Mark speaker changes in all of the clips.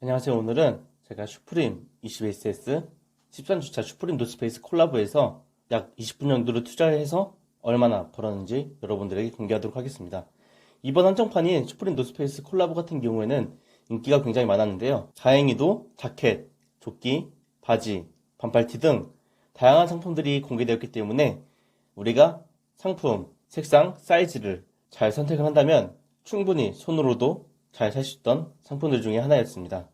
Speaker 1: 안녕하세요. 오늘은 제가 슈프림 21SS 13주차 슈프림 노스페이스 콜라보에서 약 20분 정도를 투자해서 얼마나 벌었는지 여러분들에게 공개하도록 하겠습니다. 이번 한정판인 슈프림 노스페이스 콜라보 같은 경우에는 인기가 굉장히 많았는데요. 다행히도 자켓, 조끼, 바지, 반팔티 등 다양한 상품들이 공개되었기 때문에 우리가 상품, 색상, 사이즈를 잘 선택을 한다면 충분히 손으로도 잘 살 수 있던 상품들 중에 하나였습니다.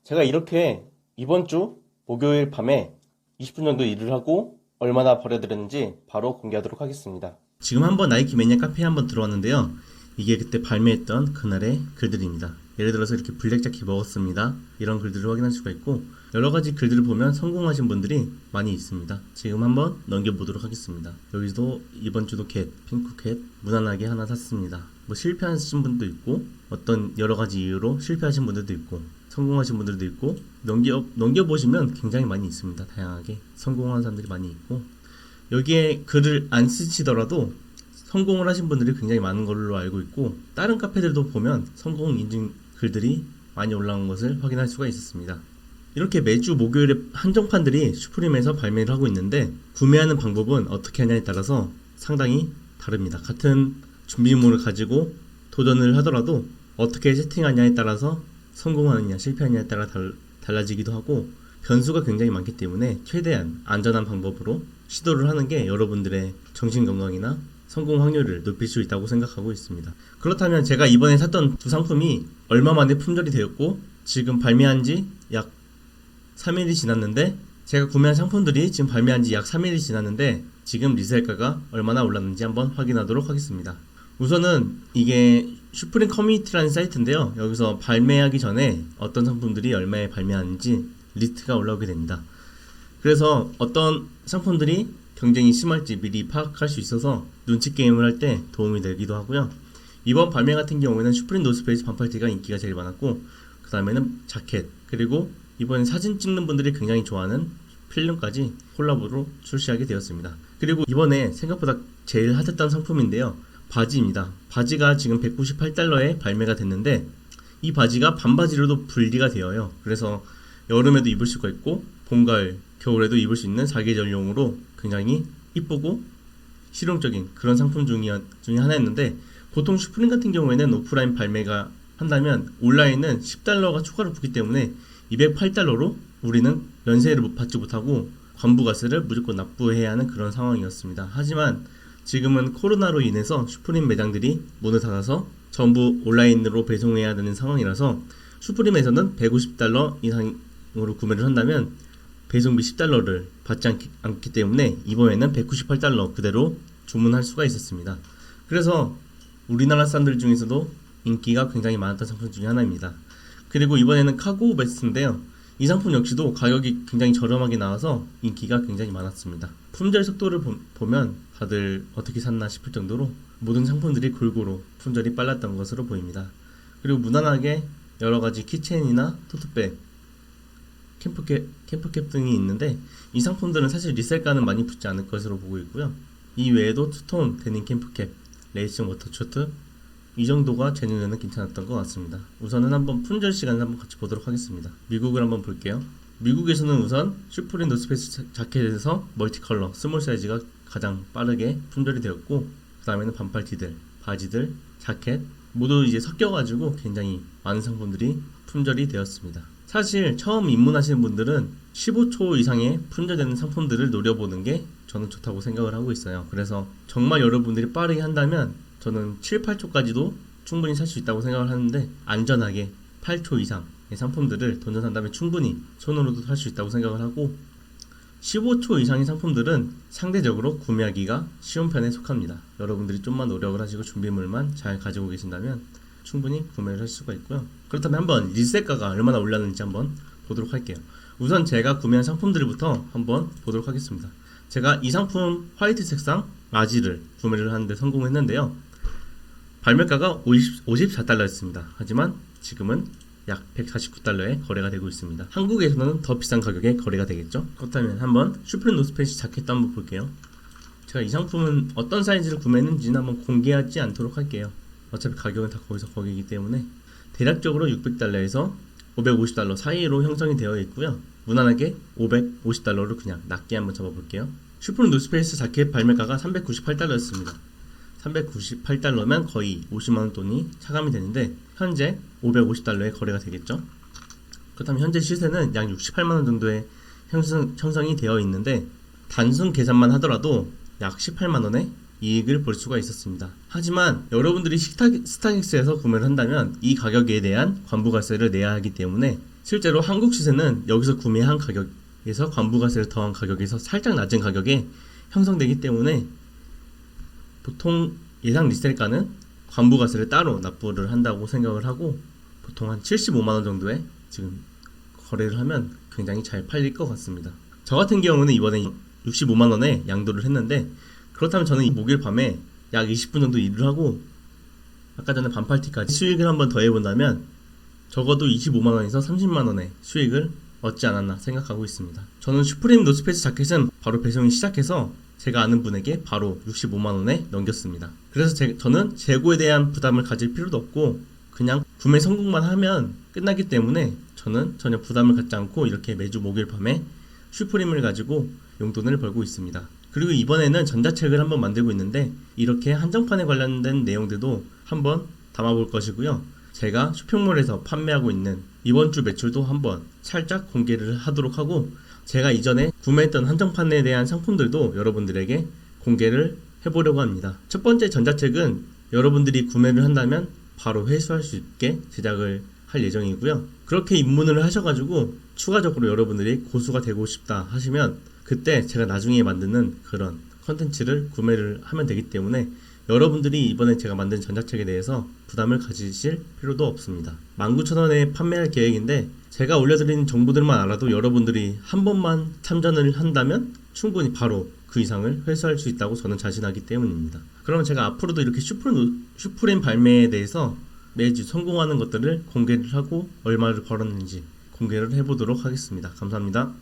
Speaker 1: 제가 이렇게 이번 주 목요일 밤에 20분 정도 일을 하고 얼마나 벌어들였는지 바로 공개하도록 하겠습니다.
Speaker 2: 지금 한번 나이키 매니아 카페에 한번 들어왔는데요. 이게 그때 발매했던 그날의 글들입니다. 예를 들어서 이렇게 블랙 자켓 먹었습니다. 이런 글들을 확인할 수가 있고 여러가지 글들을 보면 성공하신 분들이 많이 있습니다. 지금 한번 넘겨보도록 하겠습니다. 여기도 이번 주도 캣, 핑크 캣 무난하게 하나 샀습니다. 뭐 실패하신 분도 있고 어떤 여러가지 이유로 실패하신 분들도 있고 성공하신 분들도 있고 넘겨보시면 굉장히 많이 있습니다. 다양하게 성공한 사람들이 많이 있고 여기에 글을 안 쓰시더라도 성공을 하신 분들이 굉장히 많은 걸로 알고 있고 다른 카페들도 보면 성공 인증 글들이 많이 올라온 것을 확인할 수가 있었습니다. 이렇게 매주 목요일에 한정판들이 슈프림에서 발매를 하고 있는데 구매하는 방법은 어떻게 하냐에 따라서 상당히 다릅니다. 같은 준비물을 가지고 도전을 하더라도 어떻게 세팅하냐에 따라서 성공하느냐 실패하느냐에 따라 달라지기도 하고 변수가 굉장히 많기 때문에 최대한 안전한 방법으로 시도를 하는 게 여러분들의 정신건강이나 성공 확률을 높일 수 있다고 생각하고 있습니다. 그렇다면 제가 이번에 샀던 두 상품이 얼마 만에 품절이 되었고 지금 발매한 지 약 3일이 지났는데 제가 구매한 상품들이 지금 발매한 지 약 3일이 지났는데 지금 리셀가가 얼마나 올랐는지 한번 확인하도록 하겠습니다. 우선은 이게 슈프림 커뮤니티라는 사이트인데요. 여기서 발매하기 전에 어떤 상품들이 얼마에 발매하는지 리스트가 올라오게 됩니다. 그래서 어떤 상품들이 경쟁이 심할지 미리 파악할 수 있어서 눈치 게임을 할 때 도움이 되기도 하고요. 이번 발매 같은 경우에는 슈프림 노스페이스 반팔티가 인기가 제일 많았고 그 다음에는 자켓 그리고 이번에 사진 찍는 분들이 굉장히 좋아하는 필름까지 콜라보로 출시하게 되었습니다. 그리고 이번에 생각보다 제일 핫했던 상품인데요. 바지입니다. 바지가 지금 198달러에 발매가 됐는데 이 바지가 반바지로도 분리가 되어요. 그래서 여름에도 입을 수가 있고 봄, 가을, 겨울에도 입을 수 있는 사계절용으로 굉장히 이쁘고 실용적인 그런 상품 중에 하나였는데 보통 슈프림 같은 경우에는 오프라인 발매가 한다면 온라인은 10달러가 추가로 붙기 때문에 208달러로 우리는 연세를 받지 못하고 관부가세를 무조건 납부해야 하는 그런 상황이었습니다. 하지만 지금은 코로나로 인해서 슈프림 매장들이 문을 닫아서 전부 온라인으로 배송해야 되는 상황이라서 슈프림에서는 150달러 이상으로 구매를 한다면 배송비 10달러를 받지 않기 때문에 이번에는 198달러 그대로 주문할 수가 있었습니다. 그래서 우리나라 사람들 중에서도 인기가 굉장히 많았던 상품 중에 하나입니다. 그리고 이번에는 카고 베스트인데요. 이 상품 역시도 가격이 굉장히 저렴하게 나와서 인기가 굉장히 많았습니다. 품절 속도를 보면 다들 어떻게 샀나 싶을 정도로 모든 상품들이 골고루 품절이 빨랐던 것으로 보입니다. 그리고 무난하게 여러가지 키체인이나 토트백, 캠프캡 등이 있는데 이 상품들은 사실 리셀가는 많이 붙지 않을 것으로 보고 있고요. 이 외에도 투톤 데님 캠프캡, 레이싱 워터초트 이 정도가 제 눈에는 괜찮았던 것 같습니다. 우선은 한번 품절 시간을 한번 같이 보도록 하겠습니다. 미국을 한번 볼게요. 미국에서는 우선 슈프림 노스페이스 자켓에서 멀티컬러 스몰 사이즈가 가장 빠르게 품절이 되었고 그 다음에는 반팔티들, 바지들, 자켓 모두 이제 섞여가지고 굉장히 많은 상품들이 품절이 되었습니다. 사실 처음 입문하시는 분들은 15초 이상의 품절되는 상품들을 노려보는 게 저는 좋다고 생각을 하고 있어요. 그래서 정말 여러분들이 빠르게 한다면 저는 7, 8초까지도 충분히 살 수 있다고 생각을 하는데 안전하게 8초 이상의 상품들을 도전한다면 충분히 손으로도 살 수 있다고 생각을 하고 15초 이상의 상품들은 상대적으로 구매하기가 쉬운 편에 속합니다. 여러분들이 좀만 노력을 하시고 준비물만 잘 가지고 계신다면 충분히 구매를 할 수가 있고요. 그렇다면 한번 리셋가가 얼마나 올랐는지 한번 보도록 할게요. 우선 제가 구매한 상품들부터 한번 보도록 하겠습니다. 제가 이 상품 화이트 색상 라지를 구매를 하는데 성공했는데요. 발매가가 54달러였습니다. 하지만 지금은 약 149달러에 거래가 되고 있습니다. 한국에서는 더 비싼 가격에 거래가 되겠죠. 그렇다면 한번 슈프림 노스페이스 자켓도 한번 볼게요. 제가 이 상품은 어떤 사이즈를 구매했는지는 한번 공개하지 않도록 할게요. 어차피 가격은 다 거기서 거기이기 때문에 대략적으로 600달러에서 550달러 사이로 형성이 되어 있고요. 무난하게 550달러로 그냥 낮게 한번 잡아볼게요. 슈프림 노스페이스 자켓 발매가가 398달러였습니다. 398달러면 거의 50만원 돈이 차감이 되는데 현재 550달러에 거래가 되겠죠. 그렇다면 현재 시세는 약 68만원 정도의 형성이 되어 있는데 단순 계산만 하더라도 약 18만원의 이익을 볼 수가 있었습니다. 하지만 여러분들이 스타렉스에서 구매를 한다면 이 가격에 대한 관부가세를 내야 하기 때문에 실제로 한국 시세는 여기서 구매한 가격에서 관부가세를 더한 가격에서 살짝 낮은 가격에 형성되기 때문에 보통 예상 리셀가는 관부가세를 따로 납부를 한다고 생각을 하고 보통 한 75만원 정도에 지금 거래를 하면 굉장히 잘 팔릴 것 같습니다. 저 같은 경우는 이번에 65만원에 양도를 했는데 그렇다면 저는 목요일 밤에 약 20분 정도 일을 하고 아까 전에 반팔티까지 수익을 한번 더 해본다면 적어도 25만원에서 30만원의 수익을 얻지 않았나 생각하고 있습니다. 저는 슈프림 노스페이스 자켓은 바로 배송이 시작해서 제가 아는 분에게 바로 65만원에 넘겼습니다. 그래서 저는 재고에 대한 부담을 가질 필요도 없고 그냥 구매 성공만 하면 끝나기 때문에 저는 전혀 부담을 갖지 않고 이렇게 매주 목요일 밤에 슈프림을 가지고 용돈을 벌고 있습니다. 그리고 이번에는 전자책을 한번 만들고 있는데 이렇게 한정판에 관련된 내용들도 한번 담아볼 것이고요. 제가 쇼핑몰에서 판매하고 있는 이번 주 매출도 한번 살짝 공개를 하도록 하고 제가 이전에 구매했던 한정판에 대한 상품들도 여러분들에게 공개를 해보려고 합니다. 첫 번째 전자책은 여러분들이 구매를 한다면 바로 회수할 수 있게 제작을 할 예정이고요. 그렇게 입문을 하셔가지고 추가적으로 여러분들이 고수가 되고 싶다 하시면 그때 제가 나중에 만드는 그런 컨텐츠를 구매를 하면 되기 때문에 여러분들이 이번에 제가 만든 전자책에 대해서 부담을 가지실 필요도 없습니다. 19,000원에 판매할 계획인데 제가 올려드리는 정보들만 알아도 여러분들이 한 번만 참전을 한다면 충분히 바로 그 이상을 회수할 수 있다고 저는 자신하기 때문입니다. 그러면 제가 앞으로도 이렇게 슈프림 발매에 대해서 매주 성공하는 것들을 공개를 하고 얼마를 벌었는지 공개를 해보도록 하겠습니다. 감사합니다.